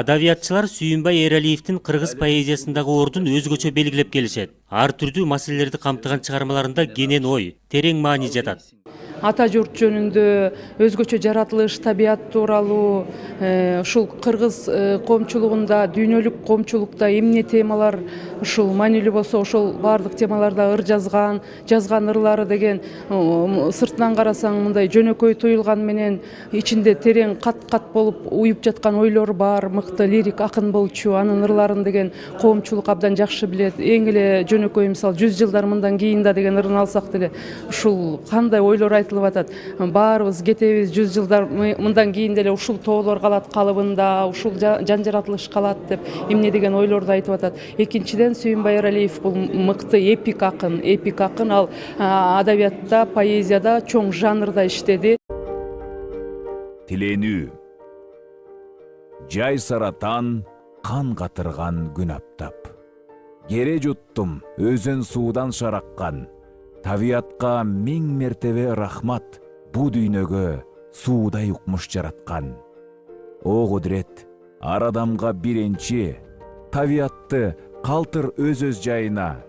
Адабиятчылар Сүйүнбай Эралиевдин кыргыз поэзиясындагы ордун өзгөчө белгилеп келишет. Ар түрдүү маселелерди камтыган чыгармаларында кенен ой, терең маани жатат. Ата журт жөнүндө, өзгөчө жаратылыш, табият тууралуу, ушул кыргыз коомчулугунда, дүйнөлүк коомчулукта эмне темалар ушул маанилүү болсо, ошол баардык темаларда ыр жазган ырлары деген сыртынан карасаң мындай жөнөкөй туюлган менен ичинде терең кат-кат болуп уюп жаткан ойлор бар, мыкты лирик акын болчу, анын ырларын деген коомчулук абдан жакшы билет. Эң эле жөнөкөй мисалы 100 жылдар мындан кийин да деген ырын алсак деле ушул кандай ойлор айтылып атат. Баарыбыз кетебиз 100 жылдар мындан кийин деле ушул тоолор калат калыбында, ушул жан жаратылыш калат деп эмне деген ойлорду айтып атат. Экинчиден Сүйүнбай Эралиев бул мыкты эпик акын, ал адабиятта, поэзияда чоң жанрда иштеди. Тиленүү. Жай саратан, кан катырган күн аптап. Кере жуттум, өзөн суудан шараккан. Табиатка миң мертебе рахмат, бу дүйнөгө суудай укмуш жараткан. О кудрет, ар адамга биринчи, табиатты калтыр өз жайына.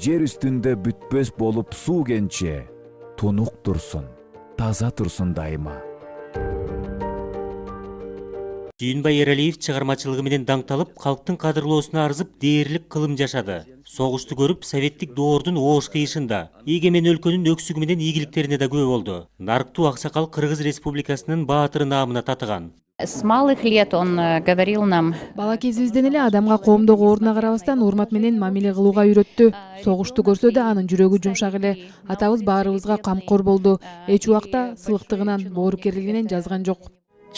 Жер үстүндө бүтпөс болуп суу кенче, тунук турсун, таза турсун дайыма. Сүйүнбай Эралиев чыгармачылыгы менен даңталып, калктын кадырлоосуна арзып, дээрлик кылым жашады. Согушту көрүп, советтик доордун оош кыйышында, эгемен өлкөнүн өксүгү менен ийгиликтерине да күбө болду. Нарктуу аксакал Кыргыз Республикасынын баатыры наамына татыган. С малых лет он говорил нам. Бала кезибизден эле адамга коомдогу ордуна карабастан урмат менен мамиле кылууга үйрөттү. Согушту көрсө да анын жүрөгү жумшак эле. Атабыз баарыбызга камкор болду. Эч убакта сылыктыгынан, боорукерлигинен жазган жок.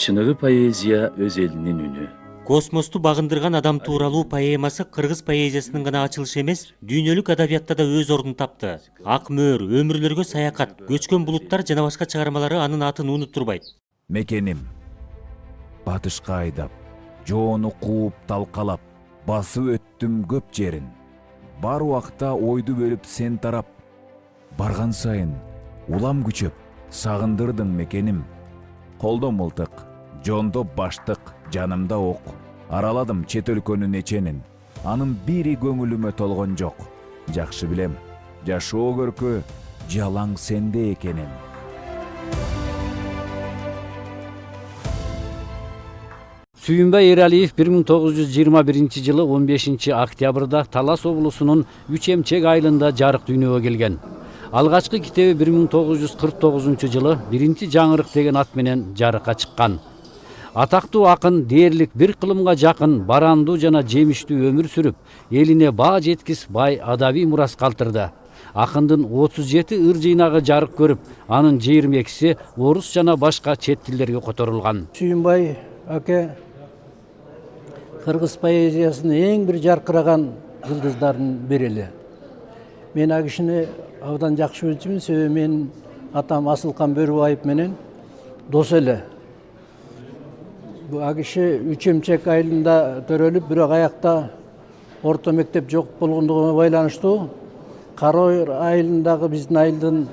Чыныгы поэзия өз элинин үнү. Космосту багындырган адам тууралуу поэмасы кыргыз поэзиясынын гана ачылышы эмес, дүйнөлүк адабиятта да өз ордун тапты. Ак мөөр, өмүрлөргө саякат, көчкөн булуттар жана башка чыгармалары анын атын унуттурбайт. Мекеним. Батышка айдап, жоону кууп талкалап, басып өттүм көп жерин. Бар убакта ойду бөлүп сен тарап. Барган сайын улам күчөп, сагындырдың мекеним. Колдо мылтык, жондо баштык, жанымда ок. Араладым чет өлкөнүн эченин. Анын бири көңүлүмө толгон жок. Жакшы билем, жашоо көркө жалаң сенде экенин. Сүйүнбай Эралиев 1921 жылы 15 октябрда Талас облусунун Үч Эмчек айылында жарык дүйнөгө келген. Алгачкы китеби 1949 жылы Биринчи жаңырык деген ат менен жарыкка чыккан. Атактуу акын дээрлик бир кылымга жакын барандуу жана жемиштүү өмүр сүрүп, элине баа жеткис бай адабий мурас калтырды. Акындын 37 ыр жыйнагы жарык көрүп, анын 22си орус жана башка чет тилдерге которулган. Сүйүнбай аке кыргыз поэзиясынын эң бир жаркыраган жылдыздардын бири эле. Мен ал кишини абдан жакшы билчүмүн, себеби менин атам Асылкан Бөрүбаев менен дос эле. Ал киши Үч Эмчек айылында төрөлүп, бирок аякта орто мектеп жок болгондугуна байланыштуу Карой айылындагы биздин айылдын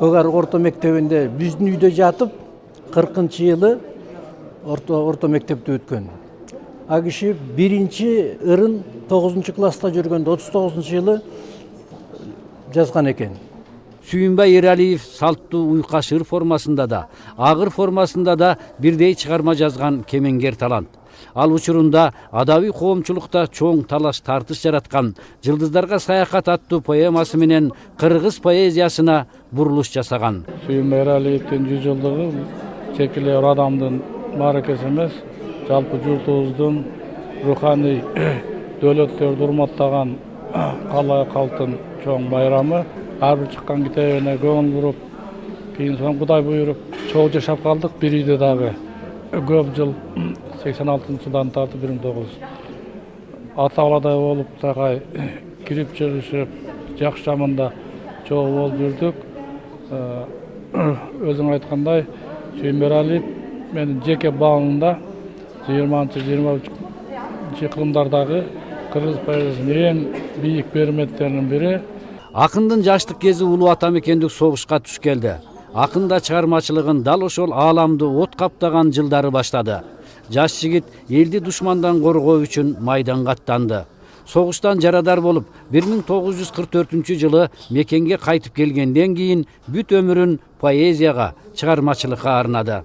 Көк Арык орто мектебинде биздин үйдө жатып 40-жылы орто мектепти өткөн. Ал киши биринчи ырын 9-класста жүргөндө 39-жылы жазган экен. Сүйүнбай Эралиев салттуу уйкаш ыр формасында да, агыр формасында да бирдей чыгарма жазган кемеңгер талант. Ал учурунда адабий коомчулукта чоң талаш тартыш жараткан Жылдыздарга саякат аттуу поэмасы менен кыргыз поэзиясына бурулуш жасаган. Сүйүнбай Эралиевдин 100 жылдыгы тек эле ыр адамдын мааракеси эмес, жалпы журтубуздун руханий дөөлөттөрдү урматтаган калай калктын чоң байрамы. Ар бир чыккан китебине көңүл буруп, кийин соң Кудай буйруп, чогуу жашап калдык. Бир үйдө дагы көп жыл 86-жылдан тартып 1900 ата-баладай болуп, такай кирип чыгышып, жакшы жаманда чогуу болуп жүрдүк. Өзүң айткандай, Сүйүнбай Эралиев менин жеке баамымда 20-23 кылымдардагы кыргыз поэзиясынын эң бийик берметтеринин бири. Акындын жаштык кези улуу атамекендик согушка туш келди. Акында чыгармачылыгын дал ошол ааламды от каптаган жылдары баштады. жаш жигит элди душмандан коргоо үчүн майданга аттанды. Согуштан жарадар болуп 1944 мекенге кайтып келгенден кийин бүт өмүрүн поэзияга, чыгармачылыкка арнады.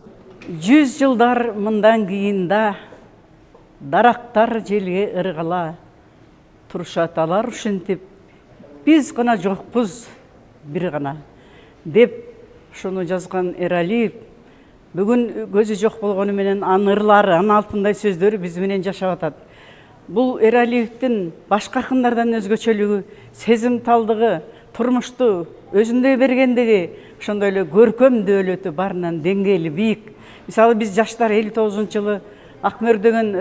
100 жылдар мындан кийин да дарактар желге ыргала турушаталар ушинтип биз гана жокпуз бир гана деп шуну жазган Эралиев бүгүн көзү жок болгону менен анын ырлары, анын алтындай сөздөрү биз менен жашап атат. Бул Эралиевдин башка акындардан өзгөчөлүгү, сезимталдыгы, турмушту өзүндөй бергендиги, ошондой эле көркөм дөөлөтү барынан деңгээли бийик. Мисалы биз жаштар 59-жылы Акмөр деген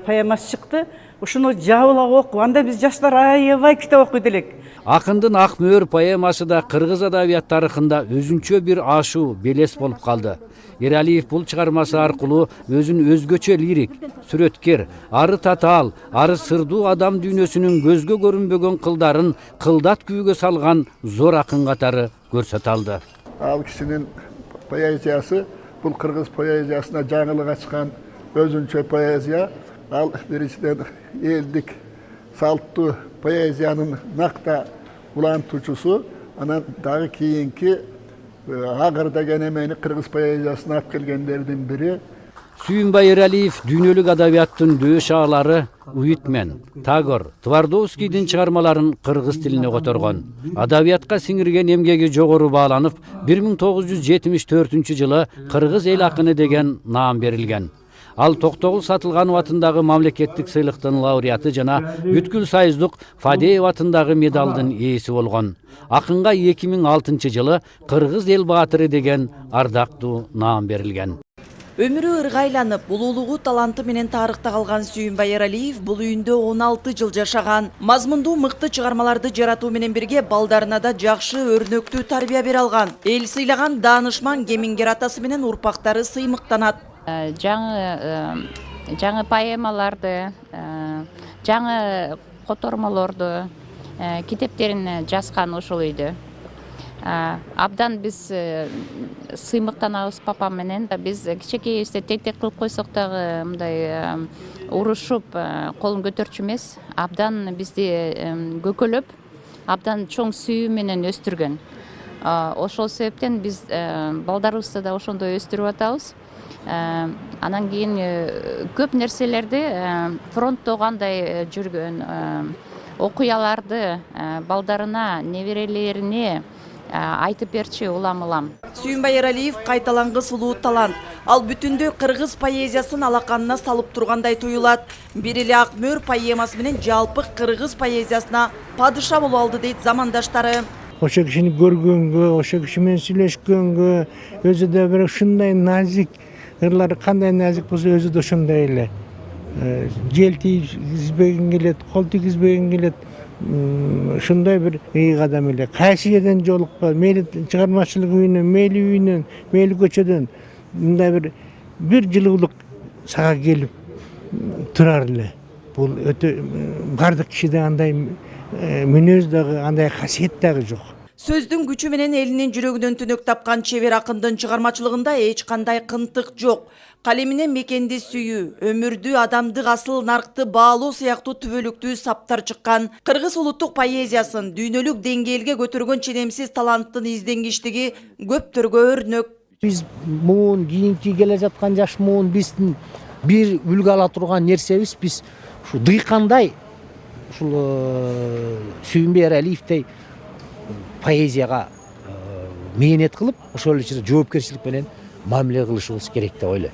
поэмасы чыкты. Ушуну жабылап окуп, анда биз жаштар аябай китеп окуйт элек. Акындын Акмөр поэмасы да кыргыз адабият тарыхында өзүнчө бир ашуу, белес болуп калды. Эралиев бул чыгармасы аркылуу өзүн өзгөчө лирик, сүрөткер, ары татаал, ары сырдуу адам дүйнөсүнүн көзгө көрүнбөгөн кылдарын кылдат күүгө салган зор акын катары көрсөтө алды. Ал кишинин поэзиясы бул кыргыз поэзиясына жаңылык ачкан өзүнчө поэзия. Ал биринчиден элдик салттуу поэзиянын накта улантуучусу, анан дагы кийинки агыр деген эмени кыргыз поэзиясына алып келгендердин бири. Сүйүнбай Эралиев дүйнөлүк адабияттын дөө шаалары Уитмен, Тагор, Твардовскийдин чыгармаларын кыргыз тилине которгон. Адабиятка сиңирген эмгеги жогору бааланып, 1974-жылы кыргыз эл акыны деген наам берилген. Ал Токтогул Сатылганов атындагы мамлекеттик сыйлыктын лауреаты жана Бүткүл Сайыздык Фадеев атындагы медалдын ээси болгон. Акынга 2006-жылы кыргыз эл баатыры деген ардактуу наам берилген. Өмүрү ыргайланып, улуулугу таланты менен тарыхта калган Сүйүнбай Эралиев бул үйүндө 16 жыл жашаган. Мазмундуу мыкты чыгармаларды жаратуу менен бирге балдарына да жакшы өрнөктүү тарбия бере алган. Эл сыйлаган даанышман кемингер атасы менен урпактары сыймыктанат. Жаңы поэмаларды, жаңы котормолорду, китептерин жазган ушул үйдө. Абдан биз сыймыктанабыз папам менен. Биз кичинекейибизде тек кылып койсок дагы мындай урушуп, колун көтөрчү эмес. Абдан бизди көкөлөп, абдан чоң сүйүү менен өстүргөн. Ошол себептен биз балдарыбызды да ошондой өстүрүп атабыз. Анан кийин көп нерселерди фронтто кандай жүргөн окуяларды балдарына, неберелерине айтып берчи улам. Сүйүнбай Эралиев кайталангыс улуу талант. Ал бүтүндөй кыргыз поэзиясын алаканына салып тургандай туюлат. Бир эле Акмөр поэмасы менен жалпы кыргыз поэзиясына падыша болуп алды дейт замандаштары. Ошо кишини көргөнгө, ошо киши менен сүйлөшкөнгө, өзү да бир ушундай назик, ырлары кандай назик болсо өзү да ошондой эле. Жел тийгизбеген келет, кол тийгизбеген келет. Ушундай бир ыйык адам эле. Кайсы жерден жолукпа, мейли чыгармачылык үйүнөн, мейли көчөдөн мындай бир жылуулук сага келип турар эле. Бул өтө бардык кишиде андай мүнөз дагы, андай касиет дагы жок. Сөздүн күчү менен элинин жүрөгүнөн түнөк тапкан чебер акындын чыгармачылыгында эч кандай кынтык жок. Калемине мекенди сүйүү, өмүрдү, адамдык, асыл наркты баалоо сыяктуу түбөлүктүү саптар чыккан. Кыргыз улуттук поэзиясын дүйнөлүк деңгээлге көтөргөн ченемсиз таланттын изденгичтиги көптөргө өрнөк. Биз муун кийинки келе жаткан жаш муун биздин бир үлгү ала турган нерсебиз, биз ушу дыйкандай ушул Сүйүнбай Эралиевдей поэзияга мээнет кылып, ошол эле жоопкерчилик менен мамиле кылышыбыз керек деп ойлойм.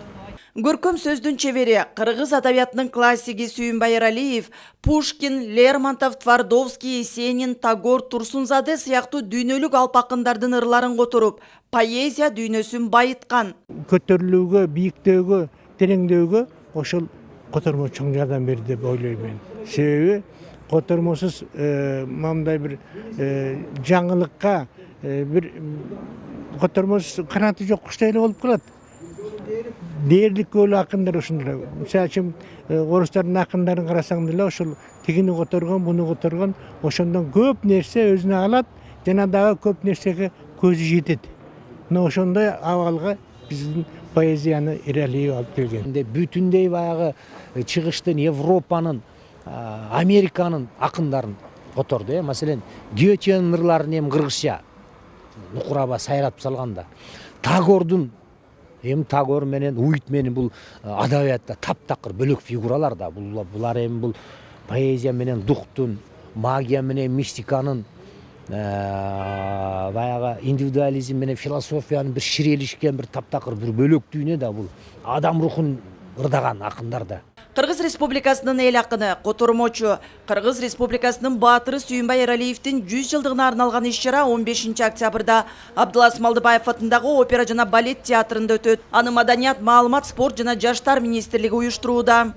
Көркөм сөздүн чебери, кыргыз адабиятынын классиги Сүйүнбай Эралиев, Пушкин, Лермонтов, Твардовский, Есенин, Тагор, Турсунзаде сыяктуу дүйнөлүк алп акындардын ырларын которуп, поэзия дүйнөсүн байыткан. Көтөрүлүүгө, бийиктөөгө, тереңдөөгө ошол котормо чоң жардам берди деп ойлойм мен. Себеби котормосуз мындай бир жаңылыкка, бир котормосуз канаты жок куштай эле болуп калат. Дээрлик көөлүү акындар ошондой. Мисалы үчүн орустардын акындарын карасаң деле ошол тигини которгон, буну которгон, ошондон көп нерсе өзүнө алат, жана дагы көп нерсеге көзү жетет. Мына ошондой абалга биздин поэзияны ирелип алып келген. Бүтүндөй баягы чыгыштын Европанын, Американын акындарын которду. Маселен, Гетенин ырларын эми кыргызча нукураба сайратып салганда, Тагордун Тагор менен Уитменин бул адабиятта таптакыр бөлөк фигуралар да. Булар эми бул поэзия менен духтун, магия менен мистиканын, баягы индивидуализм менен философиянын бир ширелишкен бир таптакыр бир бөлөк дүйнө да. Бул адам рухун ырдаган акындар да. Кыргыз Республикасынын эл акыны, котормочу, Кыргыз Республикасынын баатыры Сүйүнбай Эралиевдин 100 жылдыгына арналган иш-чара 15 октябрда Абдылас Малдыбаев атындагы опера жана балет театрында өтөт. Аны Маданият, маалымат, спорт жана жаштар министрлиги уюштурууда.